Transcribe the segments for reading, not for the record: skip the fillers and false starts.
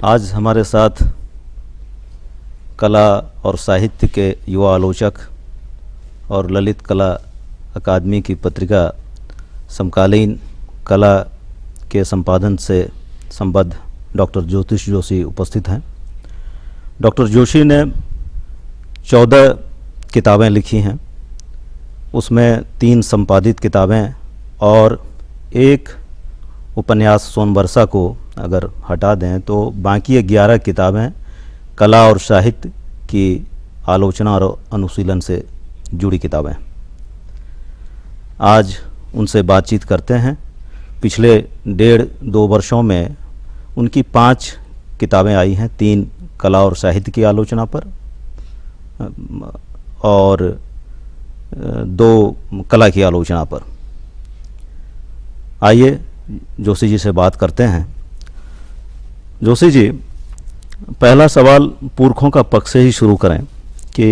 आज हमारे साथ कला और साहित्य के युवा आलोचक और ललित कला अकादमी की पत्रिका समकालीन कला के संपादन से संबद्ध डॉक्टर ज्योतिष जोशी उपस्थित हैं। डॉक्टर जोशी ने 14 किताबें लिखी हैं, उसमें 3 संपादित किताबें और एक उपन्यास सोनबरसा को अगर हटा दें तो बाकी 11 किताबें कला और साहित्य की आलोचना और अनुशीलन से जुड़ी किताबें। आज उनसे बातचीत करते हैं। पिछले 1.5-2 वर्षों में उनकी 5 किताबें आई हैं, 3 कला और साहित्य की आलोचना पर और 2 कला की आलोचना पर। आइए जोशी जी से बात करते हैं। जोशी जी, पहला सवाल पुरखों का पक्ष से ही शुरू करें कि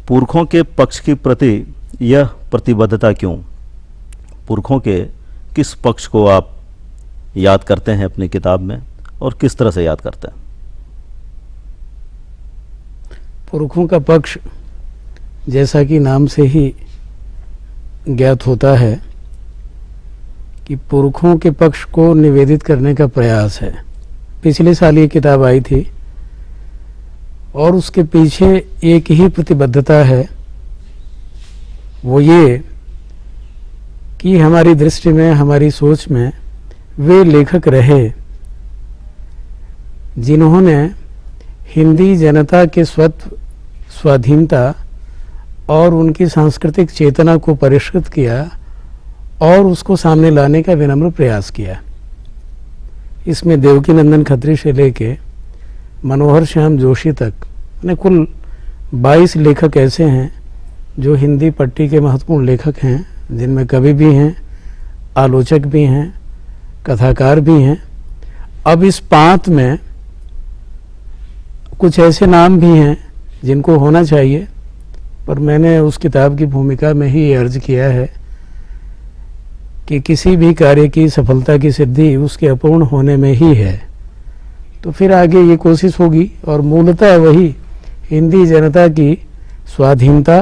पुरखों के पक्ष के प्रति यह प्रतिबद्धता क्यों? पुरखों के किस पक्ष को आप याद करते हैं अपनी किताब में और किस तरह से याद करते हैं? पुरखों का पक्ष जैसा कि नाम से ही ज्ञात होता है कि पुरखों के पक्ष को निवेदित करने का प्रयास है। पिछले साल ये किताब आई थी और उसके पीछे एक ही प्रतिबद्धता है, वो ये कि हमारी दृष्टि में, हमारी सोच में वे लेखक रहे जिन्होंने हिंदी जनता के स्वाधीनता और उनकी सांस्कृतिक चेतना को परिष्कृत किया और उसको सामने लाने का विनम्र प्रयास किया। इसमें देवकीनंदन खत्री से लेके मनोहर श्याम जोशी तक कुल 22 लेखक ऐसे हैं जो हिंदी पट्टी के महत्वपूर्ण लेखक हैं, जिनमें कवि भी हैं, आलोचक भी हैं, कथाकार भी हैं। अब इस पांत में कुछ ऐसे नाम भी हैं जिनको होना चाहिए, पर मैंने उस किताब की भूमिका में ही अर्ज किया है कि किसी भी कार्य की सफलता की सिद्धि उसके अपूर्ण होने में ही है। तो फिर आगे ये कोशिश होगी और मूलतः वही हिंदी जनता की स्वाधीनता,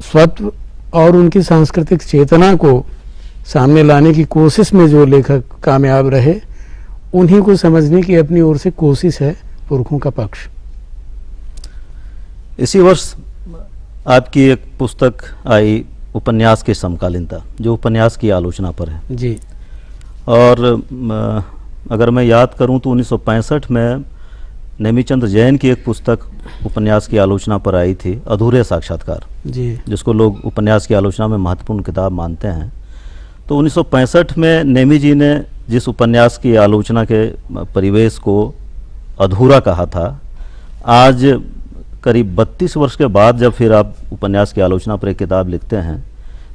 स्वत्व और उनकी सांस्कृतिक चेतना को सामने लाने की कोशिश में जो लेखक कामयाब रहे, उन्हीं को समझने की अपनी ओर से कोशिश है पुरखों का पक्ष। इसी वर्ष आपकी एक पुस्तक आई उपन्यास की समकालीनता, जो उपन्यास की आलोचना पर है जी। और अगर मैं याद करूं तो 1965 में नेमीचंद जैन की एक पुस्तक उपन्यास की आलोचना पर आई थी, अधूरे साक्षात्कार जी, जिसको लोग उपन्यास की आलोचना में महत्वपूर्ण किताब मानते हैं। तो 1965 में नेमी जी ने जिस उपन्यास की आलोचना के परिवेश को अधूरा कहा था, आज करीब 32 वर्ष के बाद जब फिर आप उपन्यास की आलोचना पर एक किताब लिखते हैं,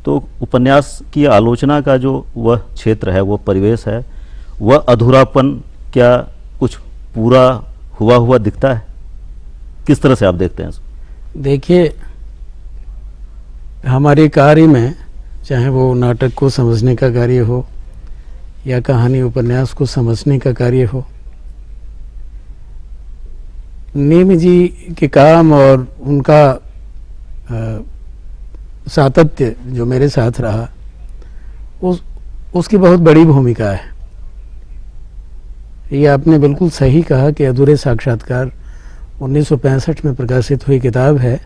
तो उपन्यास की आलोचना का जो वह क्षेत्र है, वह परिवेश है, वह अधूरापन क्या कुछ पूरा हुआ दिखता है? किस तरह से आप देखते हैं? देखिए, हमारे कार्य में चाहे वो नाटक को समझने का कार्य हो या कहानी उपन्यास को समझने का कार्य हो, नेमी जी के काम और उनका सातत्य जो मेरे साथ रहा, उसकी बहुत बड़ी भूमिका है। ये आपने बिल्कुल सही कहा कि अधूरे साक्षात्कार 1965 में प्रकाशित हुई किताब है।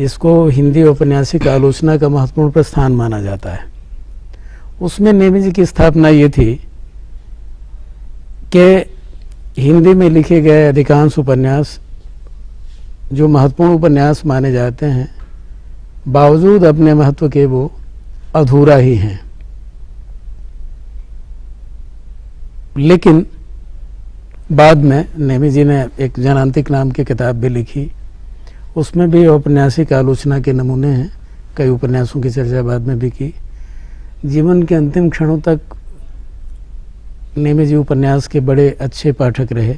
इसको हिंदी औपन्यासिक आलोचना का महत्वपूर्ण प्रस्थान माना जाता है। उसमें नेमी जी की स्थापना ये थी कि हिंदी में लिखे गए अधिकांश उपन्यास जो महत्वपूर्ण उपन्यास माने जाते हैं, बावजूद अपने महत्व के वो अधूरा ही हैं। लेकिन बाद में नेमी जी ने एक जनांतिक नाम की किताब भी लिखी, उसमें भी औपन्यासिक आलोचना के नमूने हैं। कई उपन्यासों की चर्चा बाद में भी की। जीवन के अंतिम क्षणों तक नेमी जी उपन्यास के बड़े अच्छे पाठक रहे।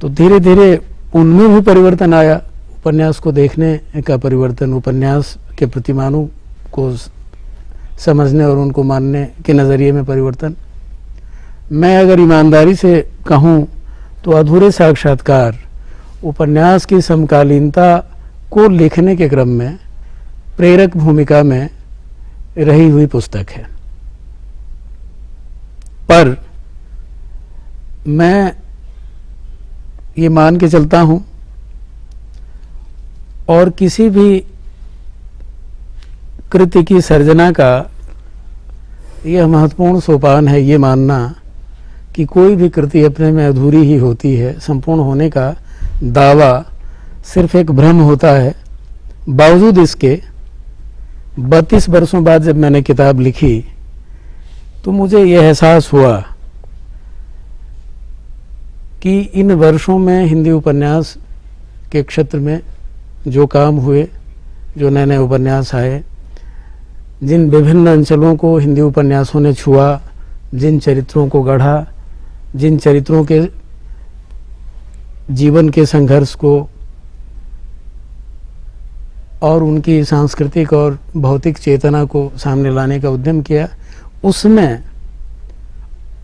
तो धीरे धीरे उनमें भी परिवर्तन आया, उपन्यास को देखने का परिवर्तन, उपन्यास के प्रतिमानों को समझने और उनको मानने के नज़रिए में परिवर्तन। मैं अगर ईमानदारी से कहूँ तो अधूरे साक्षात्कार उपन्यास की समकालीनता को लिखने के क्रम में प्रेरक भूमिका में रही हुई पुस्तक है। पर मैं ये मान के चलता हूँ और किसी भी कृति की सर्जना का यह महत्वपूर्ण सोपान है ये मानना कि कोई भी कृति अपने में अधूरी ही होती है। संपूर्ण होने का दावा सिर्फ एक भ्रम होता है। बावजूद इसके 32 वर्षों बाद जब मैंने किताब लिखी तो मुझे यह एहसास हुआ कि इन वर्षों में हिंदी उपन्यास के क्षेत्र में जो काम हुए, जो नए नए उपन्यास आए, जिन विभिन्न अंचलों को हिंदी उपन्यासों ने छुआ, जिन चरित्रों को गढ़ा, जिन चरित्रों के जीवन के संघर्ष को और उनकी सांस्कृतिक और भौतिक चेतना को सामने लाने का उद्यम किया, उसमें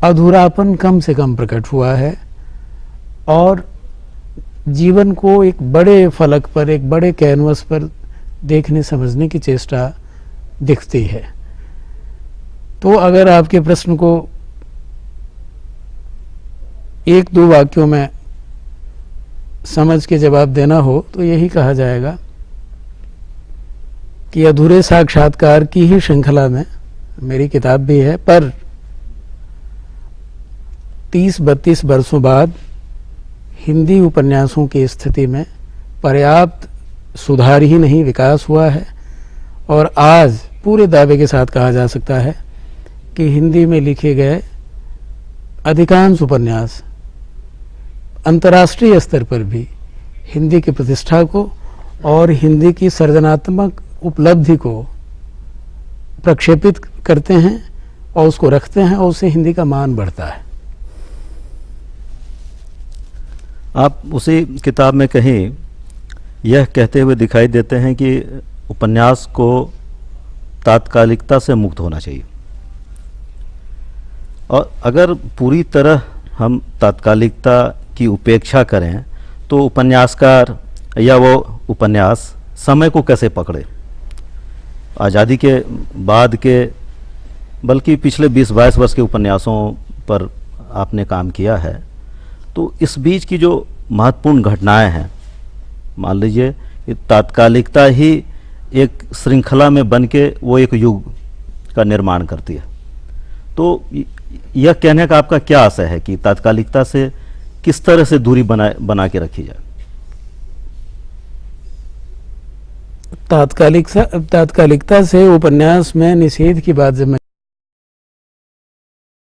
अधूरापन कम से कम प्रकट हुआ है और जीवन को एक बड़े फलक पर, एक बड़े कैनवस पर देखने समझने की चेष्टा दिखती है। तो अगर आपके प्रश्न को एक दो वाक्यों में समझ के जवाब देना हो तो यही कहा जाएगा कि अधूरे साक्षात्कार की ही श्रृंखला में मेरी किताब भी है, पर 30-32 वर्षों बाद हिंदी उपन्यासों की स्थिति में पर्याप्त सुधार ही नहीं, विकास हुआ है। और आज पूरे दावे के साथ कहा जा सकता है कि हिंदी में लिखे गए अधिकांश उपन्यास अंतर्राष्ट्रीय स्तर पर भी हिंदी की प्रतिष्ठा को और हिंदी की सृजनात्मक उपलब्धि को प्रक्षेपित करते हैं और उसको रखते हैं और उससे हिंदी का मान बढ़ता है। आप उसी किताब में कहीं यह कहते हुए दिखाई देते हैं कि उपन्यास को तात्कालिकता से मुक्त होना चाहिए, और अगर पूरी तरह हम तात्कालिकता की उपेक्षा करें तो उपन्यासकार या वो उपन्यास समय को कैसे पकड़े। आज़ादी के बाद के, बल्कि पिछले 20-22 वर्ष के उपन्यासों पर आपने काम किया है, तो इस बीच की जो महत्वपूर्ण घटनाएं हैं, मान लीजिए तात्कालिकता ही एक श्रृंखला में बन के वो एक युग का निर्माण करती है। तो यह कहने का आपका क्या आशय है कि तात्कालिकता से किस तरह से दूरी बना के रखी जाए। तात्कालिकता से उपन्यास में निषेध की बात जब मैं